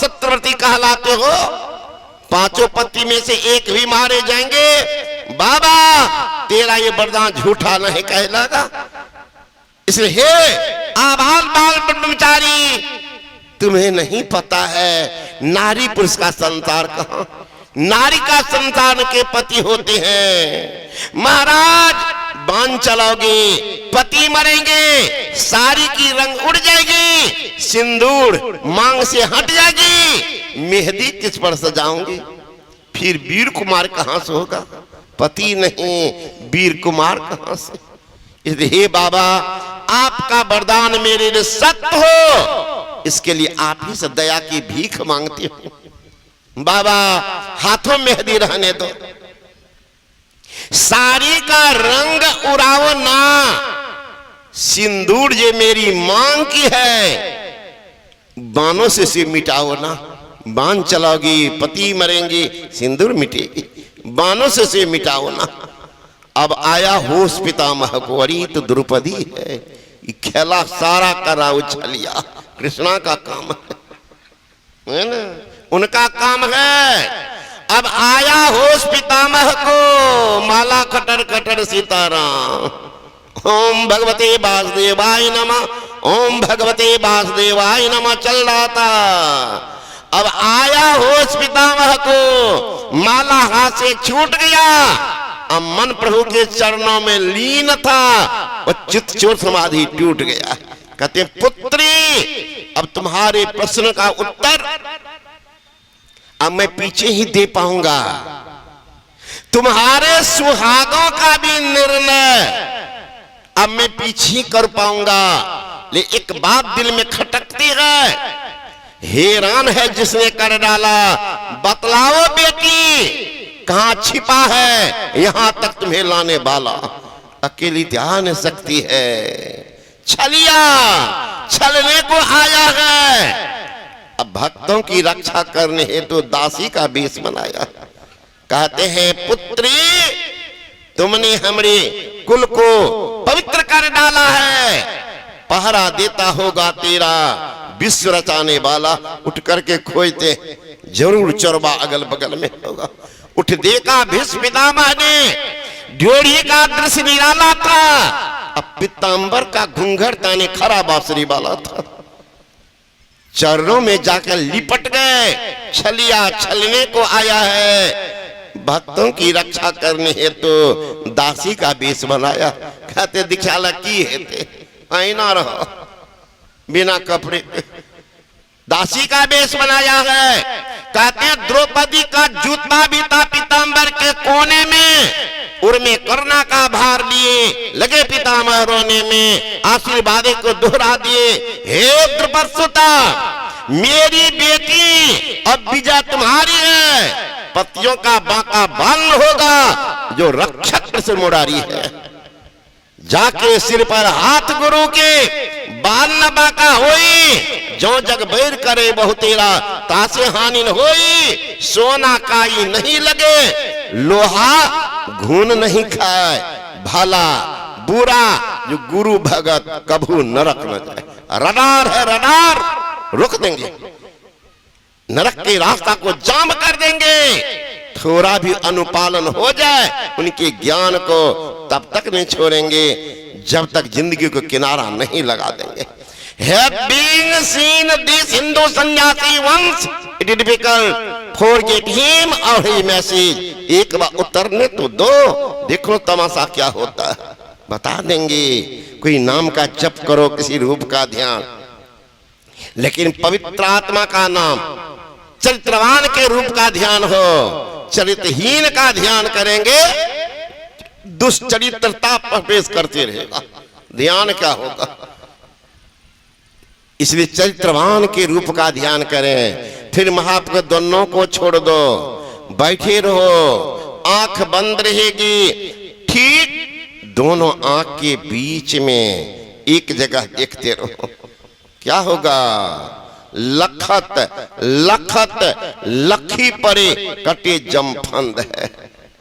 सत्यव्रती कहलाते हो, पांचों पति में से एक भी मारे जाएंगे, बाबा तेरा ये वरदान झूठा नहीं कहलागा। इसलिए हे आबाल बाल ब्रह्मचारी, तुम्हें नहीं पता है नारी पुरुष का संसार कहां, नारी का संतान के पति होते हैं। महाराज बाण चलाओगे, पति मरेंगे, साड़ी की रंग उड़ जाएगी, सिंदूर मांग से हट जाएगी, मेहंदी किस पर सजाऊंगी, फिर वीर कुमार कहां से होगा, पति नहीं वीर कुमार कहां से। इसलिए हे बाबा आपका वरदान मेरे लिए सत्य हो, इसके लिए आप ही से दया की भीख मांगती हूं। बाबा हाथों मेहंदी रहने दो, साड़ी का रंग उड़ाओ ना, सिंदूर ये मेरी मांग की है, बाणों से मिटाओ ना। बाण चलाओगी पति मरेंगे, सिंदूर मिटेगी, बाणों से मिटाओ ना। अब आया होश पितामह को, अरे तो द्रौपदी है, खेला सारा करा उछलिया, कृष्णा का काम है ना, उनका काम है। अब आया होश पितामह को, माला कटर कटर सीताराम, ओम भगवते वासुदेवाय नमः, ओम भगवते वासुदेवाय नमः चल रहा था। अब आया होश पितामह को, माला हाथ से छूट गया, अब मन प्रभु के चरणों में लीन था और चित्त चोर समाधि टूट गया। कहते पुत्री अब तुम्हारे प्रश्न का उत्तर अब मैं पीछे ही दे पाऊंगा, तुम्हारे सुहागों का भी निर्णय अब मैं पीछे कर पाऊंगा। लेकिन एक बात दिल में खटकती है, हैरान है जिसने कर डाला, बतलाओ बेटी कहां छिपा है यहां तक तुम्हें लाने वाला, अकेली ध्यान शक्ति है, छलिया छलने को आया है। अब भक्तों की रक्षा करने हेतु तो दासी का वेश बनाया। कहते हैं पुत्री तुमने हमारे कुल को पवित्र कर डाला है, पहरा देता होगा तेरा विश्व रचाने वाला, उठ करके खोजते जरूर चरवा अगल बगल में होगा। उठ देखा भीष्म पितामह ने, ड्योढ़ी का दृश्य निराला था, अब पीतांबर का घूंघट ताने खरा बांसुरी वाला था, चरणों में जाकर लिपट गए। छलिया छलने को आया है, भक्तों की रक्षा करने हेतु तो दासी का वेश बनाया। कहते दिखाला की हेते आईना रहो बिना कपड़े, दासी का वेश बनाया है। कहते हैं द्रौपदी का जूता भी था पीतांबर के कोने में, उर्मे कर्णा का भार लिए लगे पितामह रोने में, आशीर्वाद को दोहरा दिए। हे द्रुपदसुता मेरी बेटी अब विजय तुम्हारी है, पतियों का बांका बाल होगा जो रक्षक से मुरारी है। जाके सिर पर हाथ गुरु के बाल न बाका होई, जो जग बैर करे बहु तेरा तासे हानि न होई। सोना काई नहीं लगे, लोहा घून नहीं खाए, भला बुरा जो गुरु भगत कभू नरक न जाए। रडार है रडार, रुक देंगे, नरक के रास्ता को जाम कर देंगे। थोड़ा भी अनुपालन हो जाए उनके ज्ञान को तब तक नहीं छोड़ेंगे जब तक जिंदगी को किनारा नहीं लगा देंगे। Having seen this Hindu सन्यासी वंश, it is difficult forget him or his message। एक बार उतरने तो दो, देखो तमाशा क्या होता है, बता देंगे। कोई नाम का जप करो, किसी रूप का ध्यान, लेकिन पवित्र आत्मा का नाम, चरित्रवान के रूप का ध्यान हो। चरित्रहीन का ध्यान करेंगे दुष्चरित्रता प्रवेश करते रहेगा, ध्यान क्या होगा। इसलिए चरित्रवान के रूप का ध्यान करें। फिर महाप्रभु दोनों को छोड़ दो, बैठे रहो, आंख बंद रहेगी, ठीक दोनों आंख के बीच में एक जगह देखते रहो, क्या होगा। लखत लखत लखी परे कटे जमफंद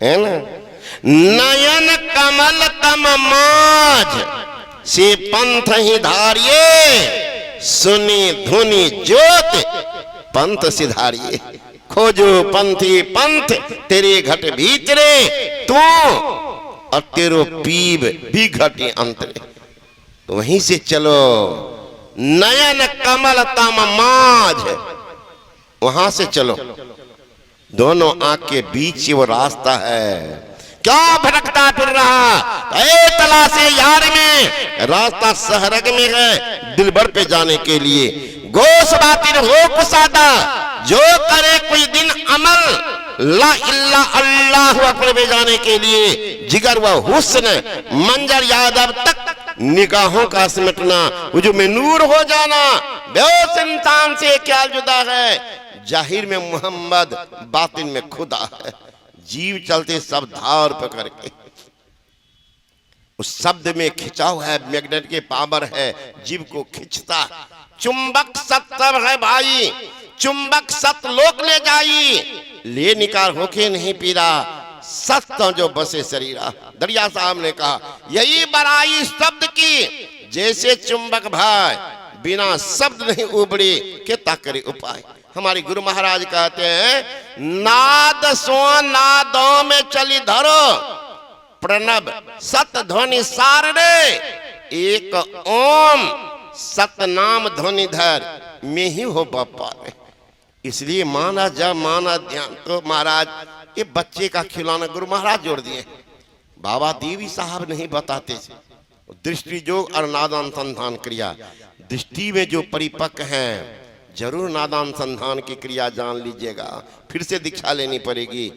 है ना। नयन कमल तम माज से पंथ ही धारिये, सुनी धुनी ज्योत पंथ सिधारिए, खोजो पंथी पंथ तेरे घट भीतरे, तू और तेरो पीब भी घटे अंतरे। तो वहीं से चलो, नयन कमल तम माझ, वहां से चलो। दोनों आंख के बीच वो रास्ता है। क्या भटकता फिर रहा ए तलाशे यार में, रास्ता सहरग में है दिलबर पे जाने के लिए। गोश बातिन हो कुसादा, जो करे कोई दिन अमल, ला इल्ला अल्लाहु अकबर पे जाने के लिए। जिगर व हुस्न मंजर याद अब तक, निगाहों का सिमटना, वो जो में नूर हो जाना। बेहोश इंसान से क्या जुदा है, जाहिर में मोहम्मद बातिन में खुदा है। जीव चलते सब धार पकड़ के, उस शब्द में खिंचाव है, मैग्नेट के पावर है, जीव को खिंचता। चुंबक सत्तर है भाई, चुंबक सत लोक ले जाई, ले निकाल होके नहीं पीरा, सत्य जो बसे शरीरा। दरिया साहब ने कहा यही बड़ाई शब्द की, जैसे चुंबक भाई बिना शब्द नहीं उबड़े के ताकरे उपाय। हमारे गुरु महाराज कहते हैं नाद सो नादों में चली धरो, प्रणव सत ध्वनि सार रे, एक ओम सतनाम ध्वनि धर में ही हो बापा। इसलिए माना जब माना ध्यान। तो महाराज ये बच्चे का खिलौना गुरु महाराज जोड़ दिए, बाबा देवी साहब नहीं बताते थे। दृष्टि योग और नादानुसंधान क्रिया, दृष्टि में जो परिपक्व हैं जरूर नादानुसंधान की क्रिया जान लीजिएगा, फिर से दीक्षा लेनी पड़ेगी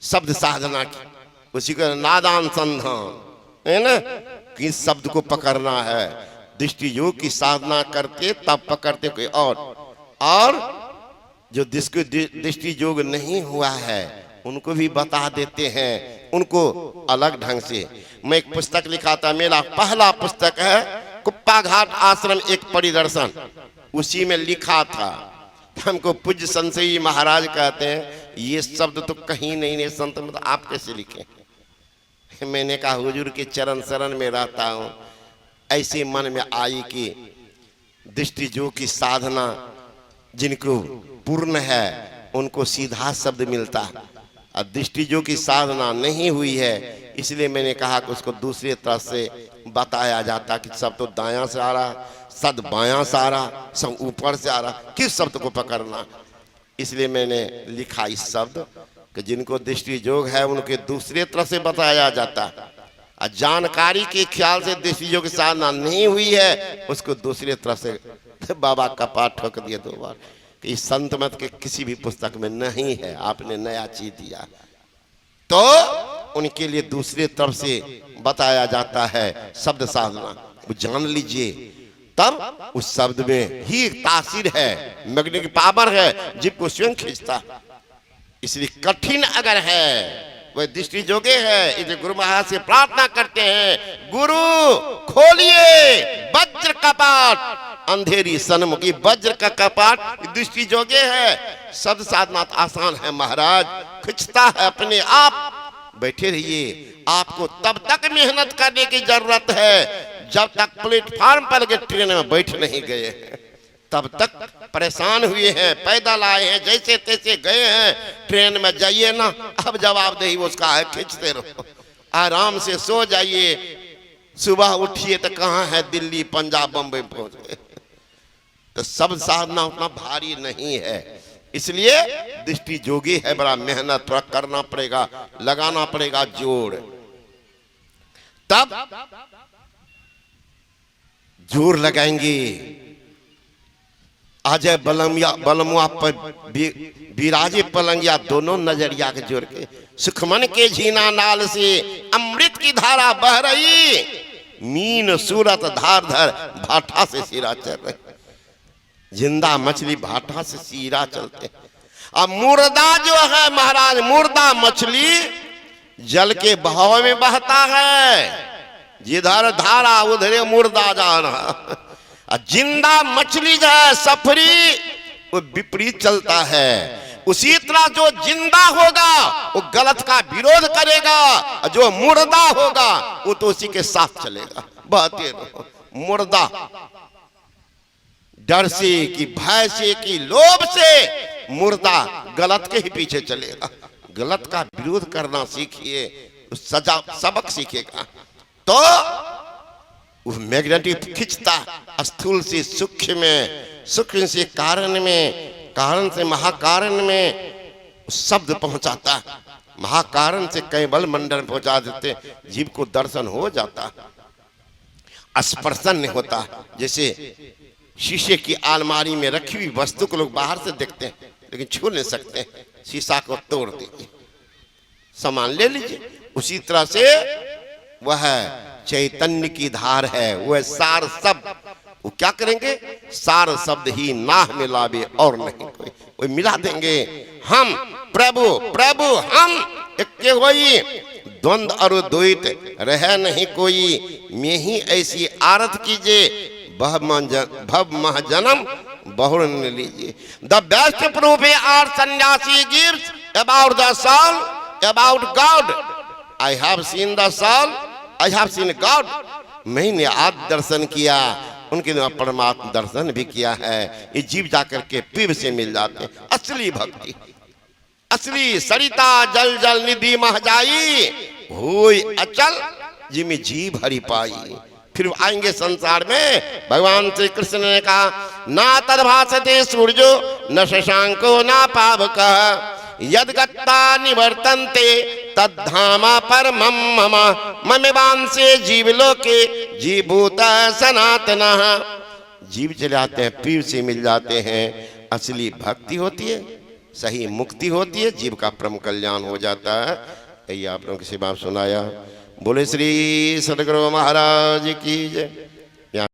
शब्द साधना की। उसी का नादानुसंधान है ना, किस शब्द को पकड़ना है। दृष्टि योग की साधना करते तब पकड़ते कोई और जो दृष्टि योग नहीं हुआ है उनको भी बता देते हैं, उनको अलग ढंग से। मैं एक पुस्तक लिखा था, मेरा पहला पुस्तक है कुप्पा घाट आश्रम एक परिदर्शन, उसी में लिखा था। हमको पूज्य संशयी महाराज कहते हैं ये शब्द तो कहीं नहीं संत में, तो आप कैसे लिखे। मैंने कहा हुजूर के चरण शरण में रहता हूँ, ऐसे मन में आई कि दृष्टि जो की साधना जिनको पूर्ण है उनको सीधा शब्द मिलता, और दृष्टि जो की साधना नहीं हुई है इसलिए मैंने कहा कि उसको दूसरे तरह से बताया जाता कि सब तो दायां से आ रहा, सद बायां से आ रहा, सब ऊपर से आ रहा, किस शब्द को पकड़ना। इसलिए मैंने लिखा इस शब्द कि जिनको दृष्टि योग है उनके दूसरे तरह से बताया जाता, और जानकारी के ख्याल से दृष्टि योग की साधना नहीं हुई है उसको दूसरे तरह से। बाबा का पाठ ठोक दिए 2 बार कि इस संत मत के किसी भी पुस्तक में नहीं है, आपने नया चीज दिया। तो उनके लिए दूसरे तरफ से बताया जाता है शब्द साधना, वो जान लीजिए, तब उस शब्द में ही तासीर है, मैग्नेटिक पावर है, जीव को स्वयं खींचता। इसलिए कठिन अगर है वह दृष्टि जोगे है, इसलिए गुरु महाराज से प्रार्थना करते हैं गुरु खोलिए वज्र कपाट, अंधेरी सन्मुखी वज्र का कपाट दृष्टि जोगे है। शब्द साधना आसान है महाराज, खिंचता है अपने आप। बैठे रहिए, आपको तब तक मेहनत करने की जरूरत है जब तक प्लेटफार्म पर के ट्रेन में बैठ नहीं गए हैं, तब तक परेशान हुए हैं, पैदल आए हैं, जैसे तैसे गए हैं। ट्रेन में जाइए ना, अब जवाब दही उसका है, खींचते रहो, आराम से सो जाइए, सुबह उठिए तो कहाँ है दिल्ली पंजाब बम्बई पहुंच गए। तो सब साधना उतना भारी नहीं है, इसलिए दृष्टि जोगी है, बड़ा मेहनत थोड़ा करना पड़ेगा, लगाना पड़ेगा जोर, तब जोर लगाएंगे। अजय बलमुआ पर विराजे पलंगिया, दोनों नजरिया के जोड़ के सुखमन के झीना नाल से अमृत की धारा बह रही, मीन सूरत धार धर भाठा से सिरा चल रही। जिंदा मछली भाठा से सीरा चलते। अब मुर्दा जो है महाराज, मुर्दा मछली जल के बहाव में बहता है, जिधर धारा उधर मुर्दा जा रहा। जिंदा मछली जो है सफरी, वो विपरीत चलता है। उसी तरह जो जिंदा होगा वो गलत का विरोध करेगा, और जो मुर्दा होगा वो तो उसी के साथ चलेगा। बहते रहो, मुर्दा डर से कि भय से कि लोभ से मुर्दा गलत के ही पीछे चलेगा। गलत का विरोध करना सीखिए, सजा सबक सीखेगा। तो वो मैग्नेटिक खिंचता स्थूल से सूक्ष्म में, सूक्ष्म से कारण में, कारण से महाकारण में शब्द पहुंचाता, महाकारण से कैवल मंडल पहुंचा देते, जीव को दर्शन हो जाता, स्पर्शन नहीं होता। जैसे शीशे की अलमारी में रखी हुई वस्तु को लोग बाहर से देखते हैं लेकिन छू नहीं सकते, शीशा को तोड़ दीजिए, सामान ले लीजिए। उसी तरह से वह चैतन्य की धार है, वह सार शब्द, वो क्या करेंगे, सार शब्द ही नाह मिलावे और नहीं कोई, वो मिला देंगे। हम प्रभु प्रभु हम एक होई, द्वंद और द्वैत रह नहीं कोई, में ही ऐसी आरत कीजिए, भव मह जन्म बहुर न लीजिए। The best proof our sannyasi gives about the soul, about God. I have seen the soul, I have seen God. मैंने आज दर्शन किया, उनके द्वारा परमात्मा दर्शन भी किया है। ये जीव जाकर के पीर से मिल जाते हैं। असली भक्ति, असली सरिता जल जल निधि मह जाई, होय अचल जिमि जीव हरि पाई। फिर आएंगे संसार में। भगवान श्री कृष्ण ने कहा, ना तद्भासते सूर्यो न शशांको ना पावकः, यद्गत्ता निवर्तन्ते तद्धामा परमं मम, ममेवांसे जीवलोके जीभूत सनातनः। जीव चले आते हैं, पीर से मिल जाते हैं। असली भक्ति होती है, सही मुक्ति होती है, जीव का परम कल्याण हो जाता है। ये आप लोगों की सेवा सुनाया। बोले श्री सद्गुरु महाराज की जय।